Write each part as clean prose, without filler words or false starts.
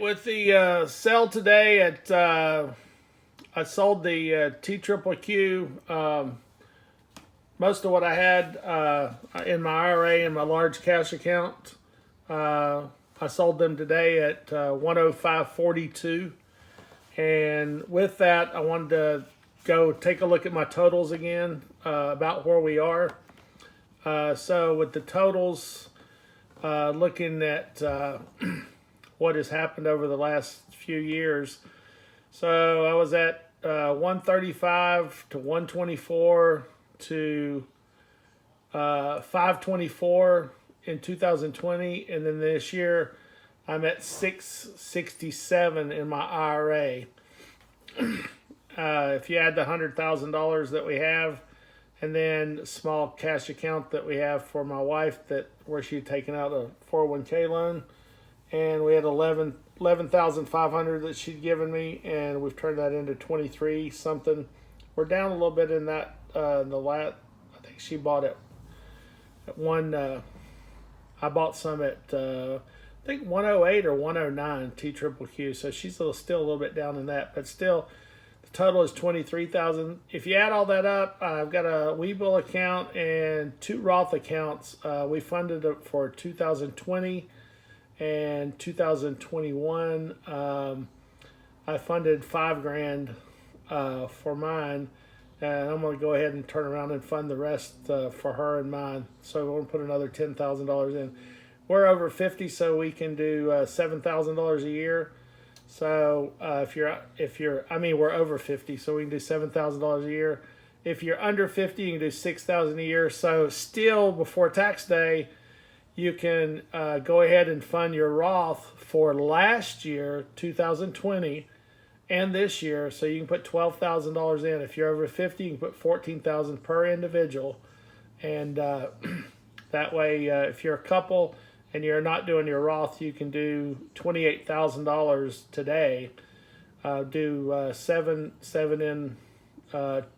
with the sale today at I sold the TQQQ. Most of what I had in my IRA and my large cash account, I sold them today at 105.42. And with that, I wanted to go take a look at my totals again, about where we are. So with the totals, looking at what has happened over the last few years. So I was at 135 to 124 to 524 in 2020, and then this year I'm at 667 in my IRA. If you add the $100,000 that we have, and then a small cash account that we have for my wife, that where she'd taken out a 401k loan, and we had 11,500 that she'd given me, and we've turned that into 23 something. We're down a little bit in that. The last, I think she bought it at one. I bought some at I think 108 or 109 TQQQ. So she's still a little bit down in that, but still. The total is 23,000. If you add all that up, I've got a Webull account and two Roth accounts. We funded it for 2020 and 2021. I funded $5,000 for mine, and I'm going to go ahead and turn around and fund the rest for her and mine. So we're going to put another $10,000 in. We're over 50, so we can do $7,000 a year. So we're over 50, so we can do $7,000 a year. If you're under 50, you can do $6,000 a year. So still, before tax day, you can go ahead and fund your Roth for last year, 2020, and this year. So you can put $12,000 in. If you're over 50, you can put $14,000 per individual, and that way, if you're a couple and you're not doing your Roth, you can do $28,000 today. Do seven in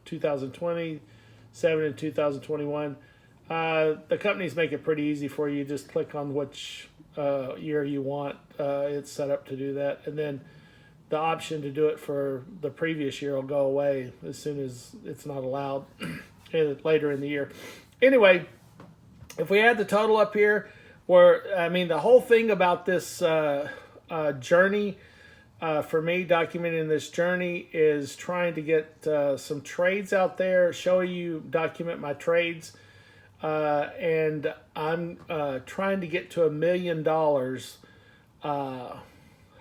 2020, 7 in 2021. The companies make it pretty easy for you. Just click on which year you want. It's set up to do that, and then the option to do it for the previous year will go away as soon as it's not allowed later in the year. Anyway, if we add the total up here, the whole thing about this journey, for me, documenting this journey, is trying to get some trades out there, document my trades, and I'm trying to get to $1 million,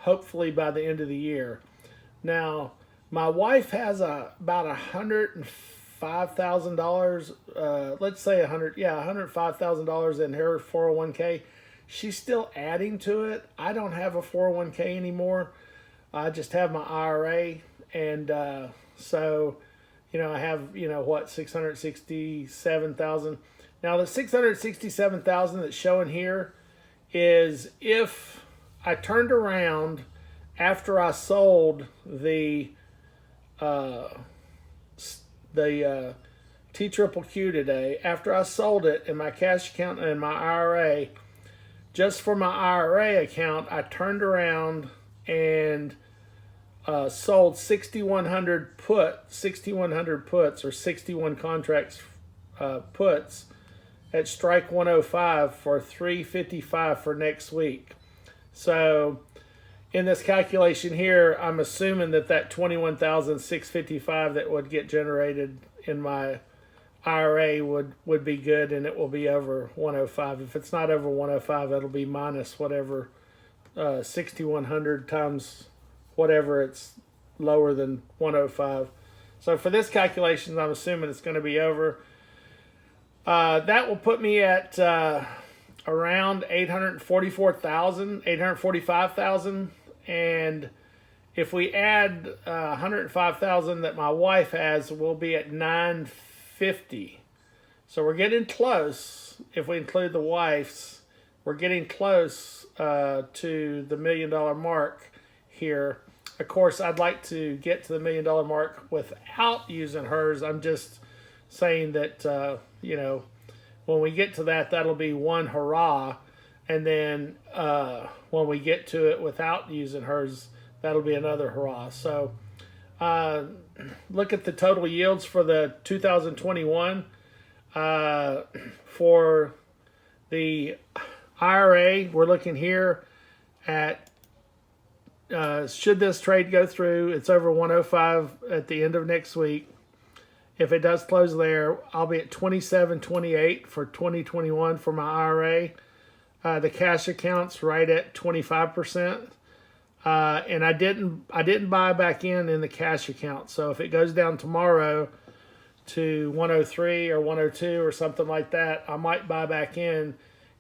hopefully by the end of the year. Now, my wife has about $105,000, let's say $105,000 in her 401k. She's still adding to it. I don't have a 401k anymore. I just have my IRA, and so I have 667,000. Now the 667,000 that's showing here is if I turned around after I sold the TQQQ today, after I sold it in my cash account and my IRA. Just for my IRA account, I turned around and sold 6,100 puts or 61 contracts puts at strike 105 for 355 for next week. So in this calculation here, I'm assuming that 21,655 that would get generated in my IRA would be good, and it will be over 105. If it's not over 105, it'll be minus whatever, 6,100 times whatever, it's lower than 105. So for this calculation, I'm assuming it's going to be over. That will put me at around 845,000, and if we add 105,000 that my wife has, we'll be at 950. So we're getting close. If we include the wife's, we're getting close to the $1 million mark here. Of course, I'd like to get to the $1 million mark without using hers. I'm just saying that when we get to that, that'll be one hurrah. And then when we get to it without using hers, that'll be another hurrah. So look at the total yields for the 2021 for the IRA. We're looking here at should this trade go through, it's over 105 at the end of next week. If it does close there, I'll be at 27.28 for 2021 for my IRA. The cash account's right at 25%. And I didn't buy back in the cash account. So if it goes down tomorrow to 103 or 102 or something like that, I might buy back in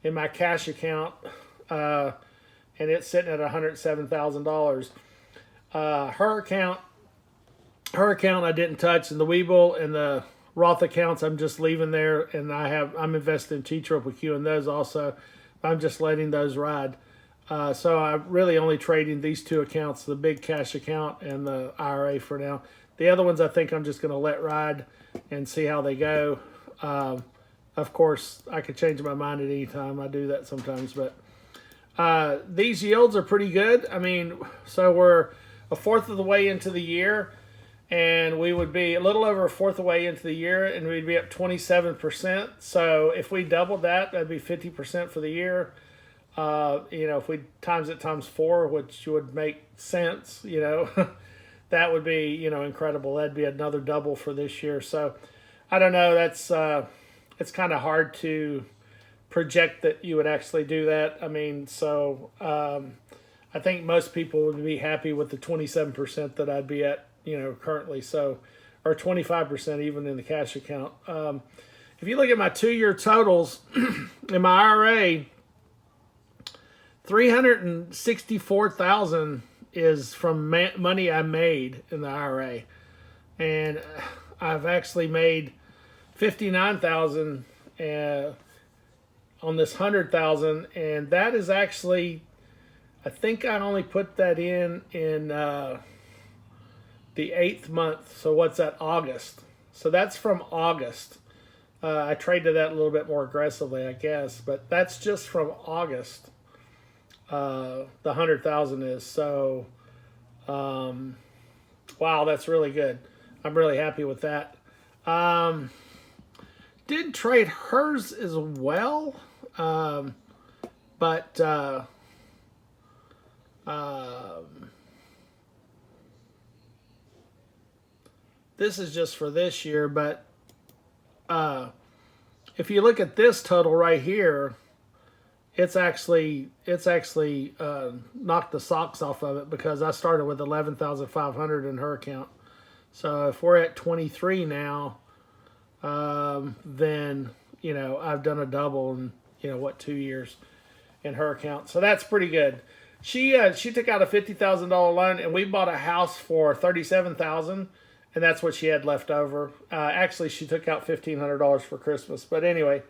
my cash account. And it's sitting at $107,000. Her account I didn't touch, and the Webull and the Roth accounts I'm just leaving there, and I'm invested in TQQQ and those also. I'm just letting those ride. So I'm really only trading these two accounts, the big cash account and the IRA for now. The other ones I think I'm just going to let ride and see how they go. Of course, I could change my mind at any time. I do that sometimes, but these yields are pretty good. I mean, so we're a fourth of the way into the year, and we would be a little over a fourth of the way into the year, and we'd be up 27%. So if we doubled that, that'd be 50% for the year. If we times it times 4, which would make sense, that would be, incredible. That'd be another double for this year. So I don't know. That's, it's kind of hard to project that you would actually do that. I mean, so, I think most people would be happy with the 27% that I'd be at, currently. So, or 25% even in the cash account. If you look at my 2-year totals in my IRA, 364,000 is from money I made in the IRA, and I've actually made 59,000 on this 100,000, and that is actually, I think I only put that in the 8th month. So what's that? August. So that's from August. I traded that a little bit more aggressively, I guess, but that's just from August. The 100,000 is. So, wow, that's really good. I'm really happy with that. Did trade hers as well, but this is just for this year. But if you look at this total right here, it's actually knocked the socks off of it, because I started with 11,500 in her account. So if we're at 23 now, then I've done a double in 2 years in her account. So that's pretty good. She took out a $50,000 loan, and we bought a house for $37,000, and that's what she had left over. Actually, she took out $1,500 for Christmas, but anyway.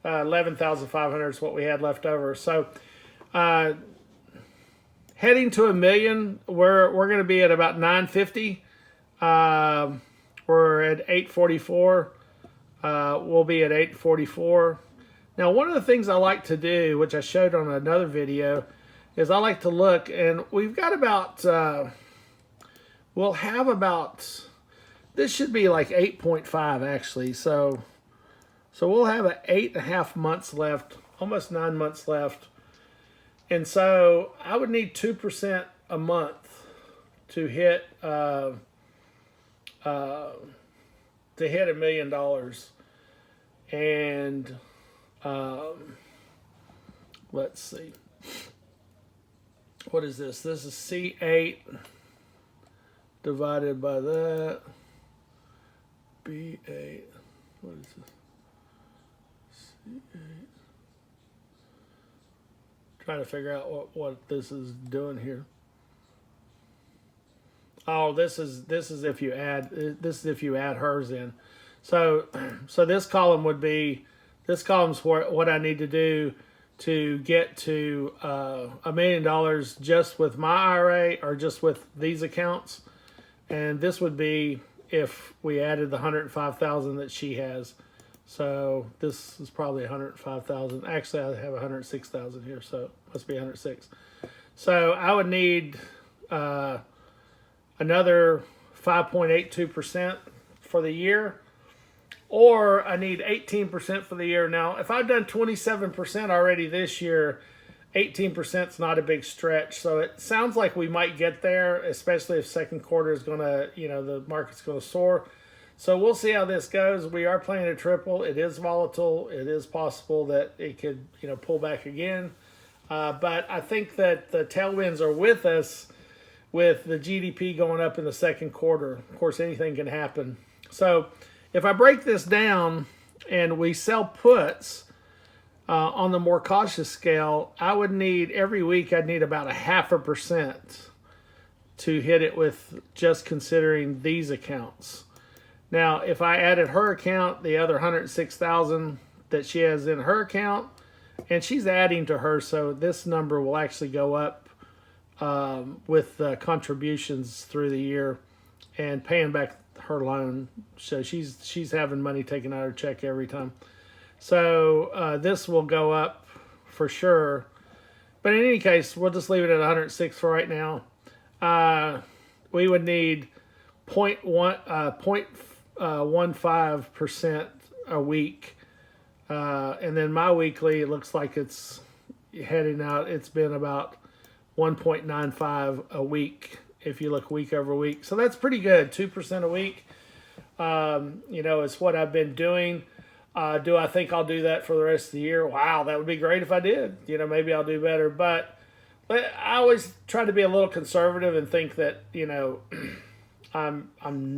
11,500 is what we had left over. So, heading to $1 million, we're going to be at about 950. We're at 844. We'll be at 844. Now, one of the things I like to do, which I showed on another video, is I like to look, and we've got about, we'll have about, this should be like 8.5 actually. So we'll have 8.5 months left, almost 9 months left. And so I would need 2% a month to hit $1 million. And let's see. What is this? This is C8 divided by that. B8. What is this? Trying to figure out what this is doing here. Oh, this is if you add hers in. So this column would be, this column's what I need to do to get to $1 million just with my IRA or just with these accounts, and this would be if we added the 105,000 that she has. So this is probably 105,000. Actually, I have 106,000 here, so it must be 106. So I would need another 5.82% for the year, or I need 18% for the year. Now, if I've done 27% already this year, 18% is not a big stretch. So it sounds like we might get there, especially if second quarter is going to, the market's going to soar. So we'll see how this goes. We are playing a triple. It is volatile. It is possible that it could, pull back again. But I think that the tailwinds are with us with the GDP going up in the second quarter. Of course, anything can happen. So if I break this down and we sell puts on the more cautious scale, I would need every week, I'd need about 0.5% to hit it with just considering these accounts. Now, if I added her account, the other 106,000 that she has in her account, and she's adding to her, so this number will actually go up with contributions through the year and paying back her loan. So she's having money taken out of her check every time. So this will go up for sure. But in any case, we'll just leave it at 106 for right now. We would need 0.15% a week. And then my weekly, it looks like it's heading out. It's been about 1.95 a week if you look week over week. So that's pretty good. 2% a week, is what I've been doing. Do I think I'll do that for the rest of the year? Wow, that would be great if I did. Maybe I'll do better. But I always try to be a little conservative and think that, I'm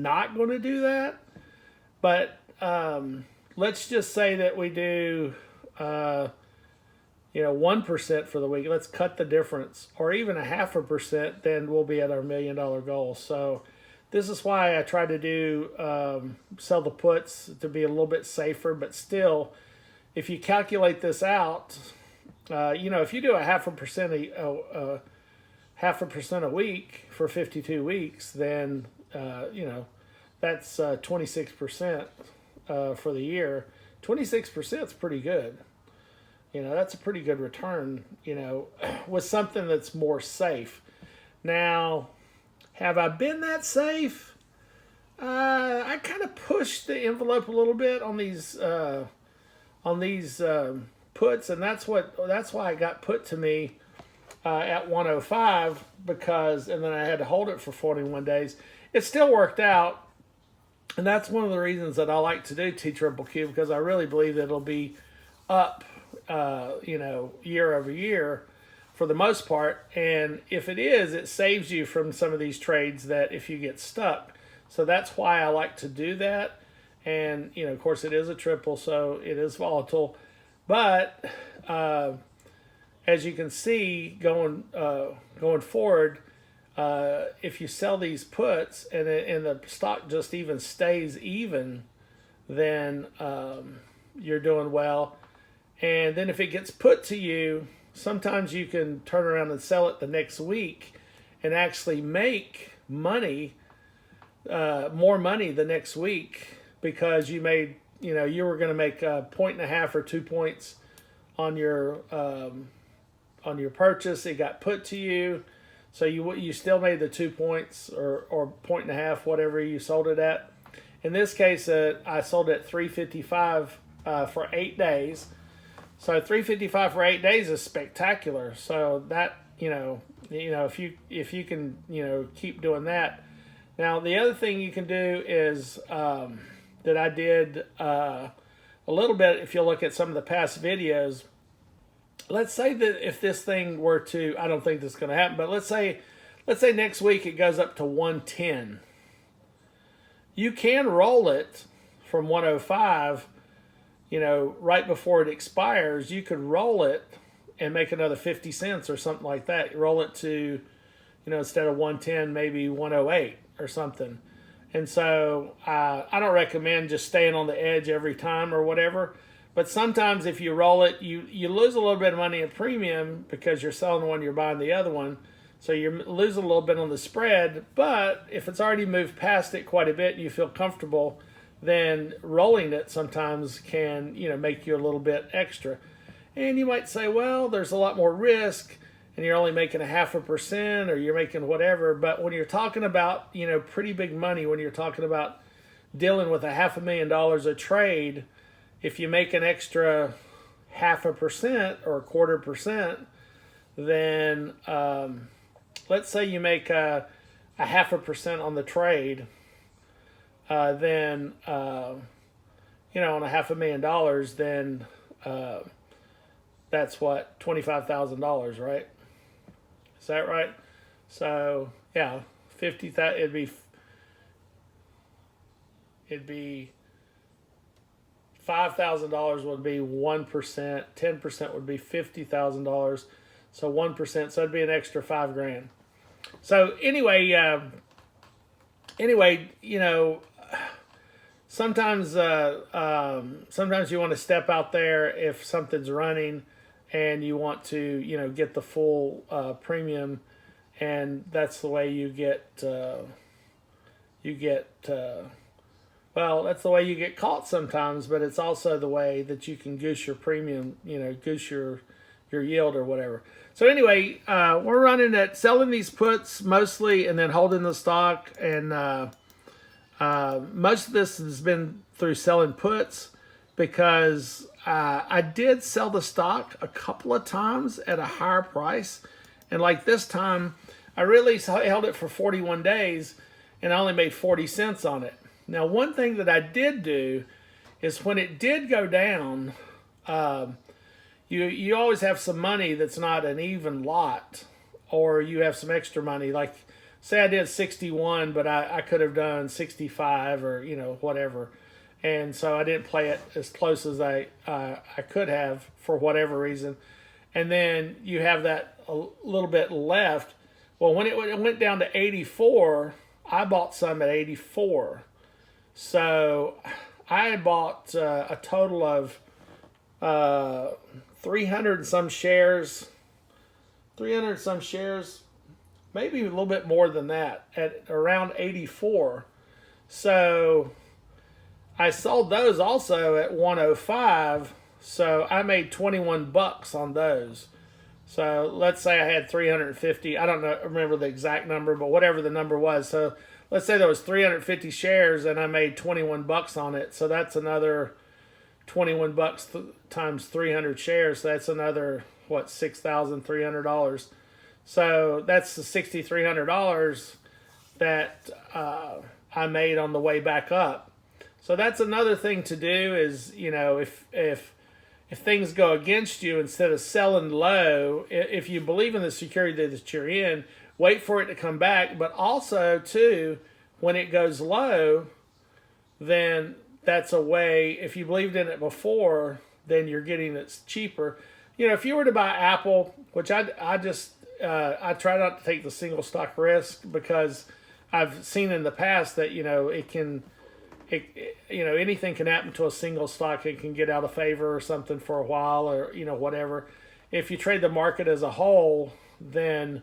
not going to do that. But let's just say that we do, 1% for the week. Let's cut the difference, or even 0.5%. Then we'll be at our $1 million goal. So this is why I try to do sell the puts to be a little bit safer. But still, if you calculate this out, if you do 0.5% a week for 52 weeks, then that's 26% for the year. 26% is pretty good. That's a pretty good return, with something that's more safe. Now, have I been that safe? I kind of pushed the envelope a little bit on these puts, and that's why it got put to me at 105 and then I had to hold it for 41 days. It still worked out, and that's one of the reasons that I like to do TQQQ, because I really believe that it'll be up, year over year for the most part. And if it is, it saves you from some of these trades that if you get stuck. So that's why I like to do that. And, of course, it is a triple, so it is volatile. But as you can see, going forward, if you sell these puts and the stock just even stays even, then you're doing well. And then if it gets put to you, sometimes you can turn around and sell it the next week and actually make money, more money the next week, because you made, you were going to make 1.5 or 2 points on your purchase. It got put to you. So you still made the 2 points or 1.5, whatever you sold it at. In this case, I sold it at $3.55 for 8 days. So $3.55 for 8 days is spectacular. So that if you can keep doing that. Now the other thing you can do is that I did a little bit. If you look at some of the past videos, let's say that if this thing were to, I don't think this is going to happen, but let's say next week it goes up to 110. You can roll it from 105, right before it expires. You could roll it and make another 50 cents or something like that. You roll it to, instead of 110, maybe 108 or something. And so I don't recommend just staying on the edge every time or whatever. But sometimes if you roll it, you lose a little bit of money in premium because you're selling one, you're buying the other one. So you're losing a little bit on the spread. But if it's already moved past it quite a bit and you feel comfortable, then rolling it sometimes can, make you a little bit extra. And you might say, well, there's a lot more risk and you're only making 0.5% or you're making whatever. But when you're talking about, pretty big money, when you're talking about dealing with $500,000 a trade, if you make an extra 0.5% or 1/4%, then let's say you make a 0.5% on the trade, then on $500,000, then that's what, $25,000, right? Is that right? So yeah, 50,000. It'd be $5,000 would be 1%. 10% would be $50,000. So 1%. So it'd be an extra $5,000. So anyway, sometimes sometimes you want to step out there if something's running, and you want to get the full premium, and that's the way you get well, that's the way you get caught sometimes, but it's also the way that you can goose your premium, goose your yield or whatever. So anyway, we're running at selling these puts mostly and then holding the stock. And most of this has been through selling puts because I did sell the stock a couple of times at a higher price. And like this time, I really held it for 41 days and I only made 40 cents on it. Now, one thing that I did do is when it did go down, you always have some money that's not an even lot, or you have some extra money. Like, say I did 61, but I could have done 65 or, whatever. And so I didn't play it as close as I could have for whatever reason. And then you have that a little bit left. Well, when it went down to 84, I bought some at 84. So I bought a total of 300 and some shares, maybe a little bit more than that, at around 84. So I sold those also at 105. So I made 21 bucks on those. So let's say I had 350. I don't remember the exact number, but whatever the number was. So let's say there was 350 shares and I made 21 bucks on it. So that's another 21 bucks times 300 shares. So that's another, $6,300. So that's the $6,300 that I made on the way back up. So that's another thing to do is, if things go against you, instead of selling low, if you believe in the security that you're in, wait for it to come back. But also, too, when it goes low, then that's a way, if you believed in it before, then you're getting it cheaper. If you were to buy Apple, which I try not to take the single stock risk because I've seen in the past that, anything can happen to a single stock. It can get out of favor or something for a while or, whatever. If you trade the market as a whole, then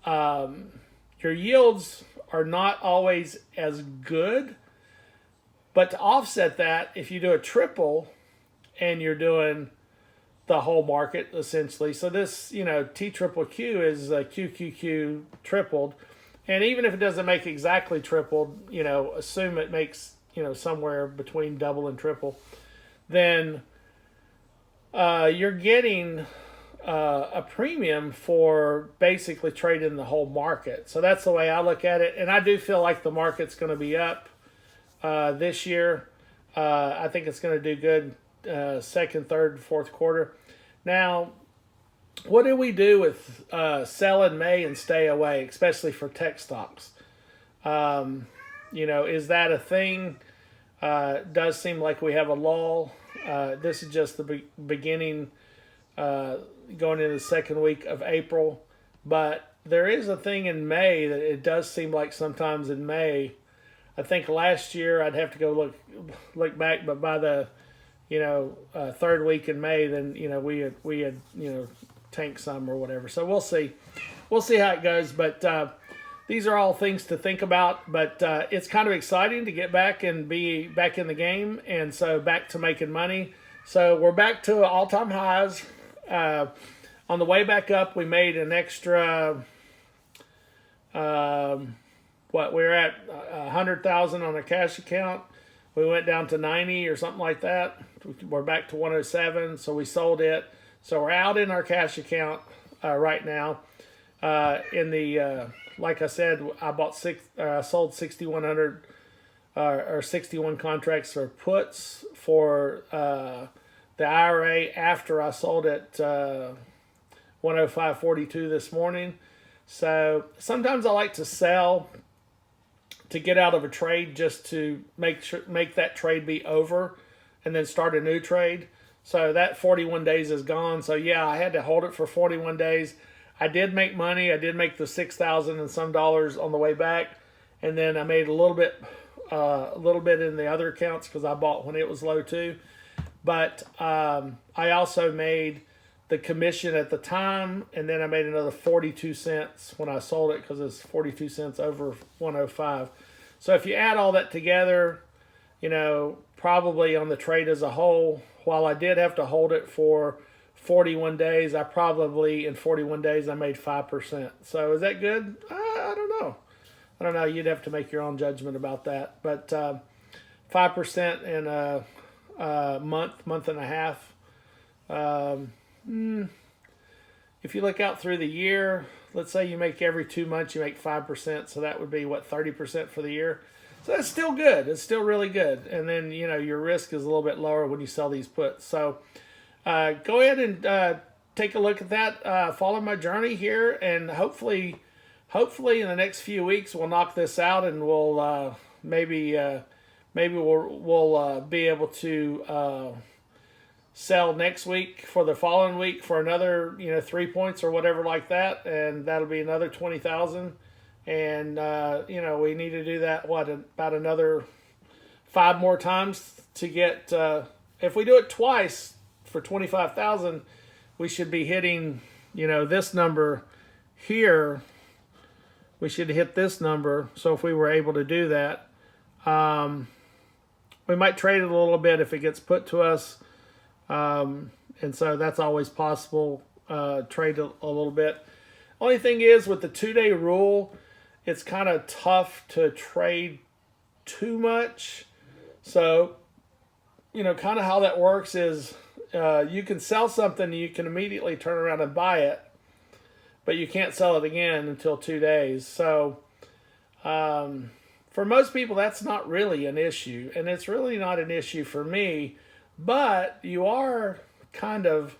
your yields are not always as good. But to offset that, if you do a triple and you're doing the whole market essentially. So this, TQQQ is QQQ tripled. And even if it doesn't make exactly tripled, assume it makes, somewhere between double and triple, then you're getting a premium for basically trading the whole market. So that's the way I look at it. And I do feel like the market's going to be up this year. I think it's going to do good second, third, fourth quarter. Now, what do we do with sell in May and stay away, especially for tech stocks? Is that a thing? Does seem like we have a lull. This is just the beginning, going into the second week of April. But there is a thing in May that it does seem like sometimes in May. I think last year I'd have to go look back, but by the third week in May, then we had tanked some or whatever. So we'll see how it goes. But these are all things to think about, but it's kind of exciting to get back and be back in the game, and so back to making money. So we're back to all-time highs. On the way back up, we made an extra, we're at 100,000 on a cash account. We went down to 90 or something like that. We're back to 107, so we sold it. So we're out in our cash account right now. Like I said, I sold 6,100 or 61 contracts or puts for the IRA after I sold it 105.42 this morning. So sometimes I like to sell to get out of a trade just to make that trade be over and then start a new trade. So that 41 days is gone. So yeah, I had to hold it for 41 days. I did make money. I did make the $6,000 and some dollars on the way back, and then I made a little bit in the other accounts because I bought when it was low too. But I also made the commission at the time, and then I made another 42 cents when I sold it because it's 42 cents over 105. So if you add all that together, probably on the trade as a whole, while I did have to hold it for 41 days, I probably in 41 days I made 5%. So is that good? I don't know. You'd have to make your own judgment about that. But 5% in a month and a half. If you look out through the year, let's say you make every 2 months, you make 5%. So that would be 30% for the year. So that's still good. It's still really good. And then, your risk is a little bit lower when you sell these puts. So go ahead and take a look at that. Follow my journey here, and hopefully in the next few weeks we'll knock this out, and we'll maybe we'll be able to sell next week for the following week for another 3 points or whatever like that, and that'll be another 20,000. And we need to do that about another 5 more times to get. If we do it twice for 25,000, we should be hitting this number here. We should hit this number. So if we were able to do that, we might trade it a little bit if it gets put to us, and so that's always possible. Trade a little bit. Only thing is, with the 2-day rule, it's kind of tough to trade too much. So, kind of how that works is you can sell something and you can immediately turn around and buy it, but you can't sell it again until 2 days. So, for most people, that's not really an issue, and it's really not an issue for me, but you are kind of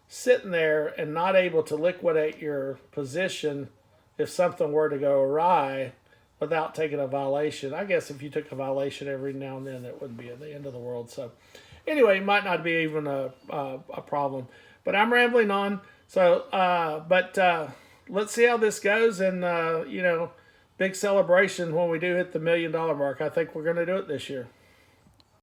sitting there and not able to liquidate your position if something were to go awry without taking a violation. I guess if you took a violation every now and then, it wouldn't be at the end of the world. So anyway, it might not be even a problem. But I'm rambling on. So, let's see how this goes. And, big celebration when we do hit the $1 million mark. I think we're going to do it this year.